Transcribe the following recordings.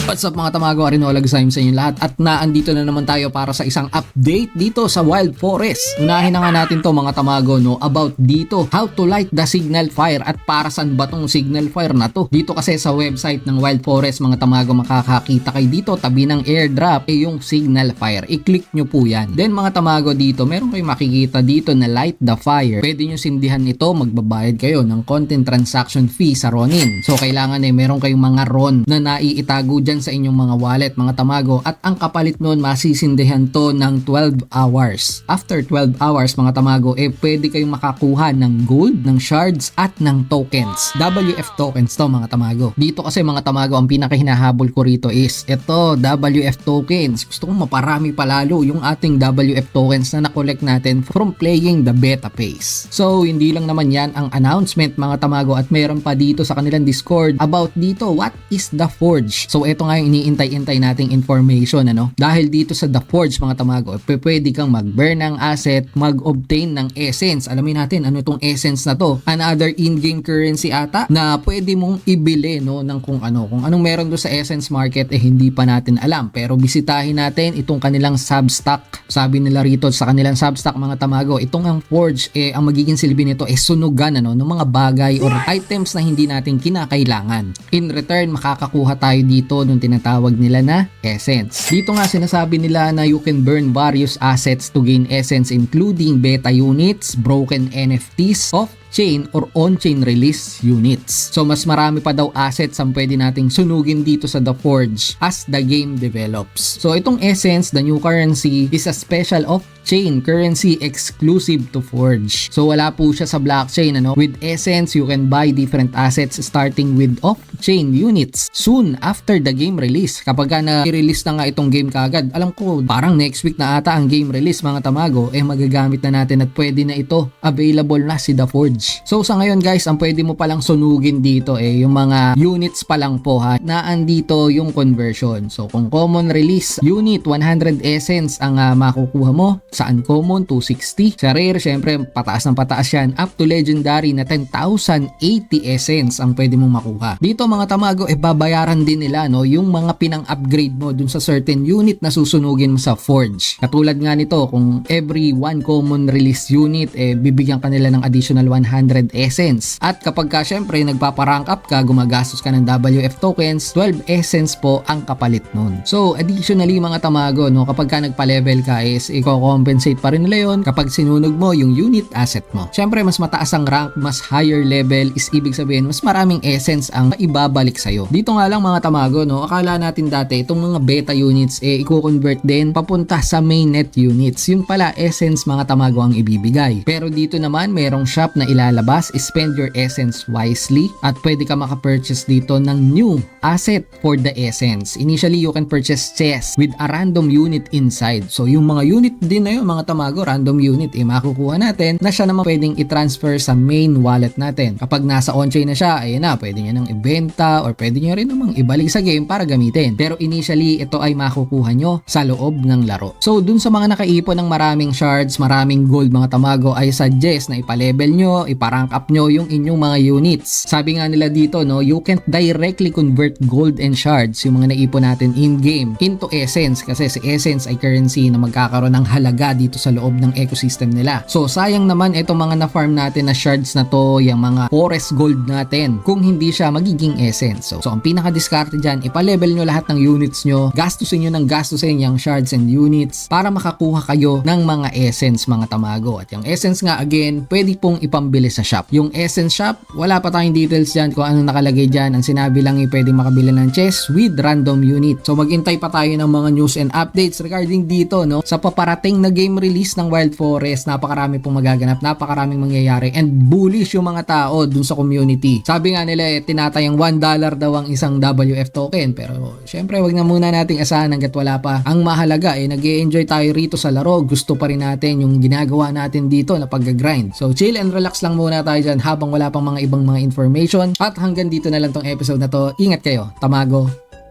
What's up mga tamago, Arinola Gusayim sa inyo lahat at naandito na naman tayo para sa isang update dito sa Wild Forest. Unahin na nga natin to mga tamago about dito, how to light the signal fire at para saan ba tong signal fire na to. Dito kasi sa website ng Wild Forest mga tamago makakakita kayo dito tabi ng airdrop yung signal fire. I-click nyo po yan. Then mga tamago dito, meron kayong makikita dito na light the fire. Pwede nyo sindihan ito, magbabayad kayo ng content transaction fee sa Ronin. So kailangan meron kayong mga RON na naiitago dyan sa inyong mga wallet mga tamago at ang kapalit nun masisindihan to ng 12 hours. After 12 hours mga tamago pwede kayong makakuha ng gold, ng shards at ng tokens. WF tokens to mga tamago. Dito kasi mga tamago ang pinakahinahabol ko rito is ito WF tokens. Gusto kong maparami palalo yung ating WF tokens na na-collect natin from playing the beta phase. So hindi lang naman yan ang announcement mga tamago at meron pa dito sa kanilang Discord about dito what is the Forge. So ito nga yung iniintay-intay nating information dahil dito sa The Forge mga tamago pwede kang mag-burn ng asset, mag-obtain ng essence. Alamin natin ano itong essence na to, another in-game currency ata na pwede mong ibili ng kung anong meron doon sa essence market hindi pa natin alam, pero bisitahin natin itong kanilang substock. Sabi nila rito sa kanilang substock mga tamago, itong ang Forge ang magiging silbi nito sunugan ng mga bagay or items na hindi natin kinakailangan. In return makakakuha tayo dito nung tinatawag nila na essence. Dito nga sinasabi nila na you can burn various assets to gain essence including beta units, broken NFTs, off-chain or on-chain release units. So mas marami pa daw assets ang pwede nating sunugin dito sa The Forge as the game develops. So itong essence, the new currency, is a special off-chain currency exclusive to Forge. So wala po siya sa blockchain. With essence, you can buy different assets starting with off-chain units soon after the game release. Kapag na-release na nga itong game kagad, alam ko parang next week na ata ang game release mga tamago, magagamit na natin at pwede na ito available na si The Forge. So sa ngayon guys, ang pwede mo palang sunugin dito yung mga units pa lang po na andito yung conversion. So kung common release unit 100 essence ang makukuha mo, sa uncommon 260, sa rare syempre pataas ng pataas yan, up to legendary na 10,080 essence ang pwede mong makuha. Dito mga tamago babayaran din nila yung mga pinang-upgrade mo dun sa certain unit na susunugin mo sa Forge. Katulad nga nito, kung every one common release unit bibigyan kanila ng additional 100 essence. At kapag ka syempre nagpaparank up ka, gumagastos ka ng WF tokens, 12 essence po ang kapalit nun. So additionally mga tamago, kapag ka nagpa-level ka i-compensate pa rin nila yun kapag sinunog mo yung unit asset mo. Syempre mas mataas ang rank, mas higher level is ibig sabihin mas maraming essence ang ibabalik sa'yo. Dito nga lang mga tamago, akala natin dati itong mga beta units i-convert din papunta sa mainnet units. Yung pala essence mga tamago ang ibibigay. Pero dito naman merong shop na ilalabas, spend your essence wisely at pwede ka makapurchase dito ng new asset for the essence. Initially you can purchase chest with a random unit inside. So yung mga unit din na yun mga tamago, random unit makukuha natin na siya naman pwedeng i-transfer sa main wallet natin. Kapag nasa on-chain na siya, pwede nyo nang ibenta or pwede nyo rin namang ibalik sa game para gamitin. Pero initially ito ay makukuha nyo sa loob ng laro. So dun sa mga nakaipon ng maraming shards, maraming gold mga tamago, I suggest na ipa-level nyo, ipa-rank up nyo yung inyong mga units. Sabi nga nila dito, you can't directly convert gold and shards, yung mga naipon natin in-game, into essence kasi si essence ay currency na magkakaroon ng halaga dito sa loob ng ecosystem nila. So sayang naman itong mga na-farm natin na shards na to, yung mga forest gold natin, kung hindi siya magiging essence. So ang pinaka-discarte dyan, ipa-level nyo lahat ng units nyo, gastusin nyo ng gastusin yung shards and units para makakuha kayo ng mga essence mga tamago. At yung essence nga again, pwede pong ipambili sa shop. Yung essence shop, wala pa tayong details dyan kung anong nakalagay dyan. Ang sinabi lang pwede makabili ng chest with random unit. So maghintay pa tayo ng mga news and updates regarding dito sa paparating na game release ng Wild Forest. Napakarami pong magaganap, napakaraming mangyayari and bullish yung mga tao dun sa community. Sabi nga nila tinatayang $1 daw ang isang WF token, pero syempre wag na muna nating asahan hanggat wala pa. Ang mahalaga nag-e-enjoy tayo rito sa laro, gusto pa rin natin yung ginagawa natin dito na pag-grind. So chill and relax lang muna tayo dyan habang wala pang mga ibang mga information. At hanggang dito na lang tong episode na to. Ingat kayo, tamago.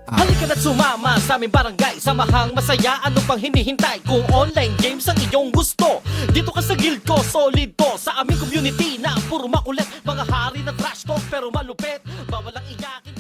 Halika na't sumama sa aming barangay, samahang masaya, ano pang hinihintay? Kung online games ang iyong gusto, dito ka sa guild ko, solid to. Sa aming community na puro makulit, mga hari na trash talk pero malupit, bawal ang iyakin.